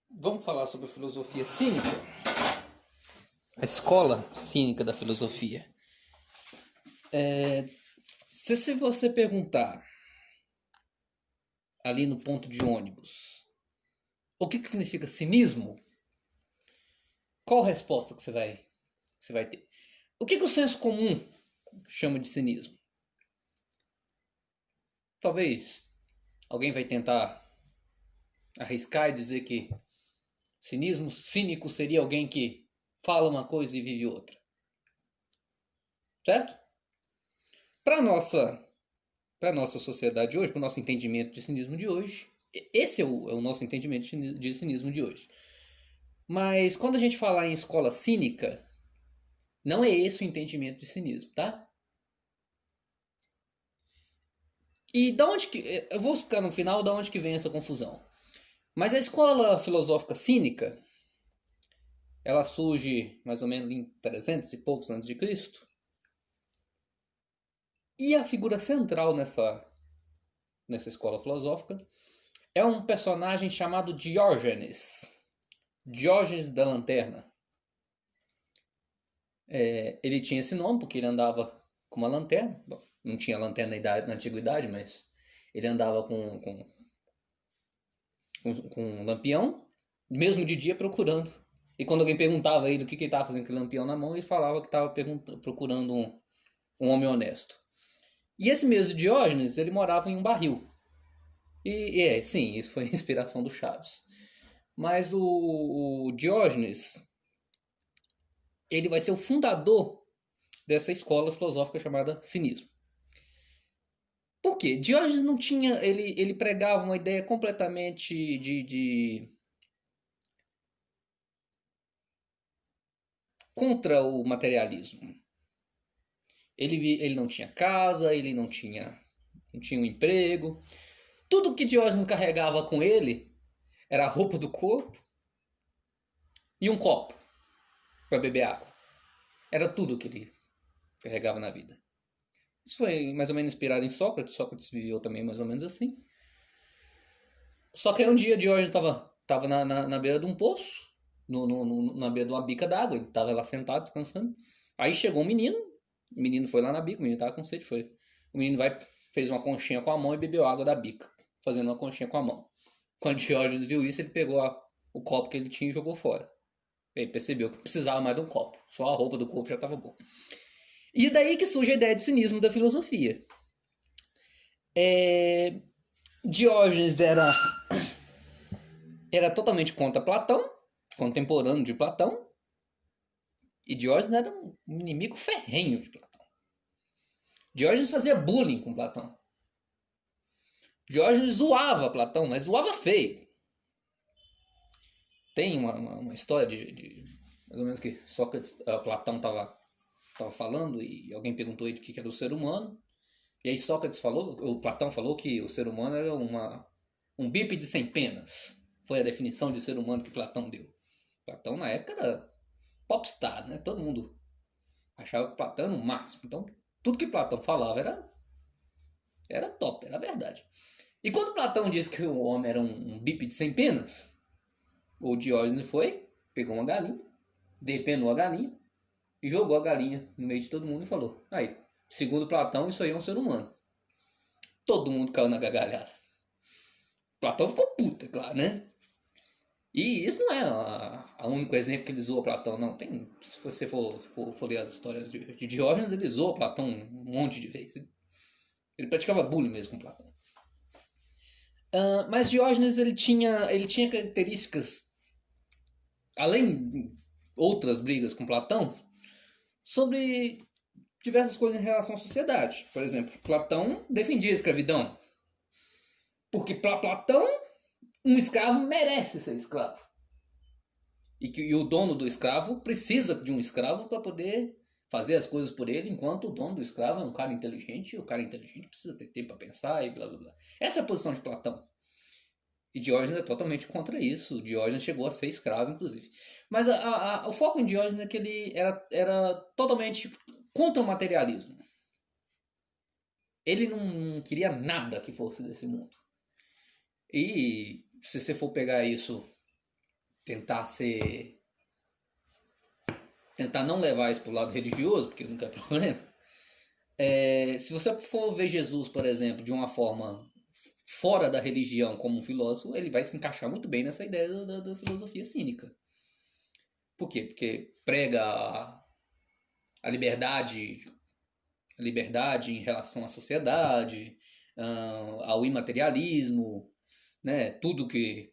Vamos falar sobre a filosofia cínica, a escola cínica da filosofia. Se você perguntar ali no ponto de ônibus o que significa cinismo, qual a resposta que você vai ter? O que o senso comum chama de cinismo? Talvez alguém vai tentar arriscar e dizer que cínico seria alguém que fala uma coisa e vive outra. Certo? Para a nossa sociedade hoje, para o nosso entendimento de cinismo de hoje, esse é o nosso entendimento de cinismo de hoje. Mas quando a gente falar em escola cínica, não é esse o entendimento de cinismo, tá? E da onde que... Eu vou explicar no final da onde que vem essa confusão. Mas a escola filosófica cínica, ela surge mais ou menos em 300 e poucos antes de Cristo. E a figura central nessa escola filosófica é um personagem chamado Diógenes. Diógenes da Lanterna. Ele tinha esse nome porque ele andava com uma lanterna. Bom, não tinha lanterna na antiguidade, mas ele andava com um lampião, mesmo de dia, procurando. E quando alguém perguntava a ele o que ele estava fazendo com o lampião na mão, ele falava que estava procurando um homem honesto. E esse mesmo Diógenes, ele morava em um barril. Sim, isso foi a inspiração do Chaves. Mas o Diógenes, ele vai ser o fundador dessa escola filosófica chamada cinismo. Por quê? Diógenes não tinha... Ele pregava uma ideia completamente contra o materialismo. Ele não tinha casa, ele não tinha um emprego. Tudo que Diógenes carregava com ele era a roupa do corpo e um copo para beber água. Era tudo que ele carregava na vida. Isso foi mais ou menos inspirado em Sócrates. Sócrates viveu também mais ou menos assim. Só que aí um dia Diógenes estava na beira de um poço, na beira de uma bica d'água. Ele estava lá sentado, descansando. Aí chegou um menino. O menino foi lá na bica, o menino estava com sede. O menino fez uma conchinha com a mão e bebeu água da bica, fazendo uma conchinha com a mão. Quando Diógenes viu isso, ele pegou o copo que ele tinha e jogou fora. Ele percebeu que não precisava mais de um copo. Só a roupa do corpo já estava boa. E daí que surge a ideia de cinismo da filosofia. Diógenes era totalmente contra Platão, contemporâneo de Platão. E Diógenes era um inimigo ferrenho de Platão. Diógenes fazia bullying com Platão. Diógenes zoava Platão, mas zoava feio. Tem uma história de mais ou menos que Sócrates, Platão estava falando e alguém perguntou ele o que era o ser humano. E aí Platão falou que o ser humano era um bípede sem penas. Foi a definição de ser humano que Platão deu. Platão na época era popstar, né? Todo mundo achava que Platão era o máximo. Então tudo que Platão falava era top, era verdade. E quando Platão disse que o homem era um bípede sem penas, o Diógenes pegou uma galinha, depenou a galinha e jogou a galinha no meio de todo mundo e falou: aí, segundo Platão, isso aí é um ser humano. Todo mundo caiu na gargalhada. Platão ficou puto, é claro, né? E isso não é o único exemplo que ele zoou Platão, não. Se você for ler as histórias de Diógenes, ele zoou Platão um monte de vezes. Ele praticava bullying mesmo com Platão. Mas Diógenes ele tinha características, além de outras brigas com Platão, sobre diversas coisas em relação à sociedade. Por exemplo, Platão defendia a escravidão. Porque para Platão, um escravo merece ser escravo. E o dono do escravo precisa de um escravo para poder fazer as coisas por ele, enquanto o dono do escravo é um cara inteligente, e o cara inteligente precisa ter tempo para pensar e blá blá blá. Essa é a posição de Platão. E Diógenes é totalmente contra isso. Diógenes chegou a ser escravo, inclusive. Mas o foco em Diógenes é que ele era totalmente contra o materialismo. Ele não queria nada que fosse desse mundo. E se você for pegar isso, tentar não levar isso pro lado religioso, porque não quer problema. Se você for ver Jesus, por exemplo, de uma forma fora da religião como um filósofo, ele vai se encaixar muito bem nessa ideia da filosofia cínica. Por quê? Porque prega a liberdade em relação à sociedade, ao imaterialismo, né? Tudo que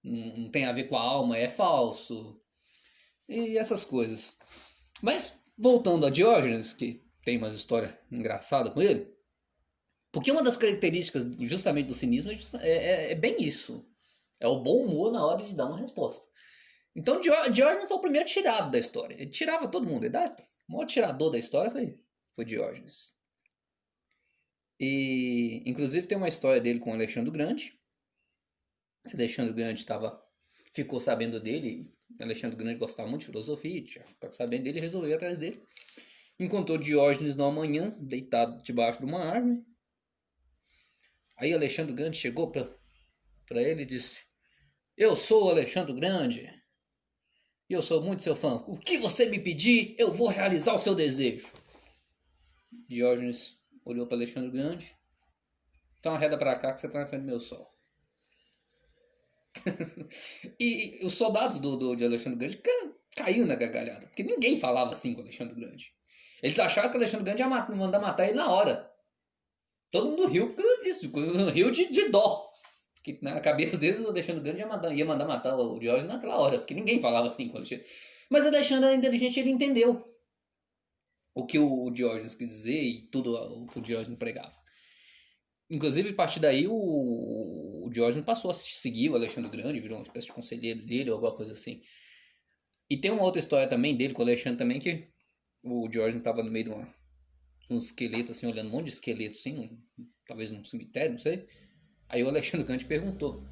não tem a ver com a alma é falso, e essas coisas. Mas voltando a Diógenes, que tem umas histórias engraçadas com ele, porque uma das características justamente do cinismo é bem isso. É o bom humor na hora de dar uma resposta. Então Diógenes foi o primeiro tirado da história. Ele tirava todo mundo. O maior tirador da história foi Diógenes. E inclusive tem uma história dele com Alexandre o Grande. Alexandre o Grande ficou sabendo dele. Alexandre o Grande gostava muito de filosofia, tinha ficado sabendo dele e resolveu ir atrás dele. Encontrou Diógenes numa manhã, deitado debaixo de uma árvore. Aí Alexandre o Grande chegou para ele e disse: "Eu sou o Alexandre o Grande e eu sou muito seu fã. O que você me pedir, eu vou realizar o seu desejo." Diógenes olhou para Alexandre o Grande: "Então arreda para cá que você está na frente do meu sol." E os soldados de Alexandre o Grande caiu na gargalhada, porque ninguém falava assim com Alexandre o Grande. Eles achavam que Alexandre o Grande ia mandar matar ele na hora. Todo mundo riu porque disso, riu de dó. Porque na cabeça deles o Alexandre o Grande ia mandar matar o Diógenes naquela hora, porque ninguém falava assim com o Alexandre. Mas o Alexandre era inteligente, ele entendeu o que o Diógenes quis dizer e tudo o que o Diógenes pregava. Inclusive, a partir daí, o Diógenes passou a seguir o Alexandre o Grande, virou uma espécie de conselheiro dele ou alguma coisa assim. E tem uma outra história também dele com o Alexandre também, que o Diógenes estava no meio de uns esqueletos, assim, olhando um monte de esqueleto, assim, talvez num cemitério, não sei. Aí o Alexandre o Grande perguntou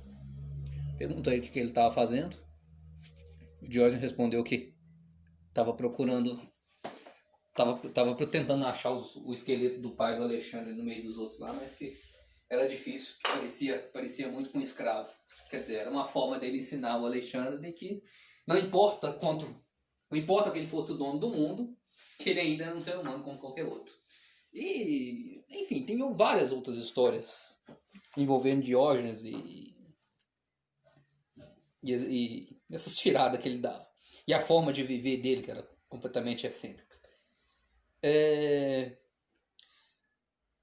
a ele o que ele estava fazendo. O Diógenes respondeu que estava procurando, estava tentando achar o esqueleto do pai do Alexandre no meio dos outros lá, mas que era difícil, que parecia muito com um escravo. Quer dizer, era uma forma dele ensinar o Alexandre de que não importa que ele fosse o dono do mundo, que ele ainda era um ser humano como qualquer outro. E, enfim, tem várias outras histórias envolvendo Diógenes e essas tiradas que ele dava. E a forma de viver dele, que era completamente excêntrica.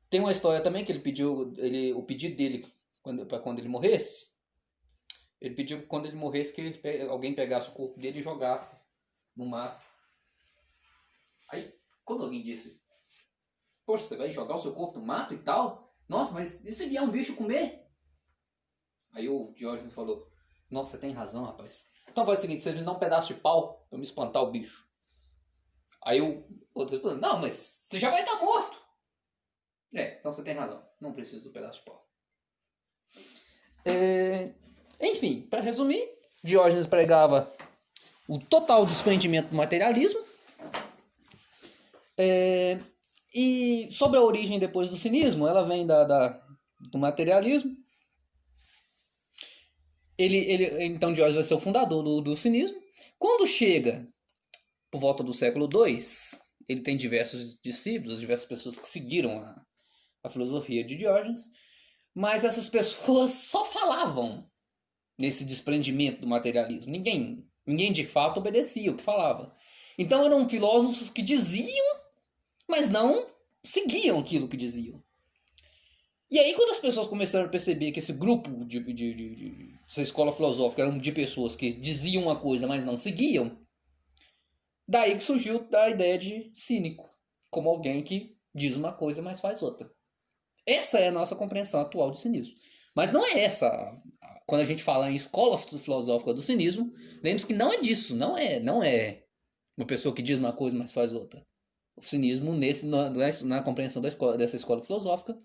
Tem uma história também que ele pediu, o pedido dele para quando ele morresse. Ele pediu que quando ele morresse que alguém pegasse o corpo dele e jogasse no mar. Aí, quando alguém disse: "Poxa, você vai jogar o seu corpo no mato e tal? Nossa, mas e se vier um bicho comer?" Aí o Diógenes falou: "Nossa, você tem razão, rapaz. Então faz o seguinte, você me dá um pedaço de pau pra me espantar o bicho." Aí o outro falou: "Não, mas você já vai estar morto." Então você tem razão. Não preciso do pedaço de pau. Enfim, para resumir, Diógenes pregava o total desprendimento do materialismo. E sobre a origem depois do cinismo, ela vem do materialismo. Então Diógenes vai ser o fundador do cinismo. Quando chega por volta do século II, ele tem diversos discípulos, diversas pessoas que seguiram a filosofia de Diógenes, mas essas pessoas só falavam nesse desprendimento do materialismo. Ninguém de fato obedecia o que falava. Então eram filósofos que diziam, mas não seguiam aquilo que diziam. E aí, quando as pessoas começaram a perceber que esse grupo essa escola filosófica era de pessoas que diziam uma coisa, mas não seguiam, daí que surgiu a ideia de cínico, como alguém que diz uma coisa, mas faz outra. Essa é a nossa compreensão atual do cinismo. Mas não é essa. Quando a gente fala em escola filosófica do cinismo, lembre-se que não é disso, não é uma pessoa que diz uma coisa, mas faz outra. O cinismo, na compreensão dessa escola filosófica,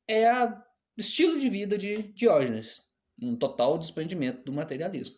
é o estilo de vida de Diógenes, um total desprendimento do materialismo.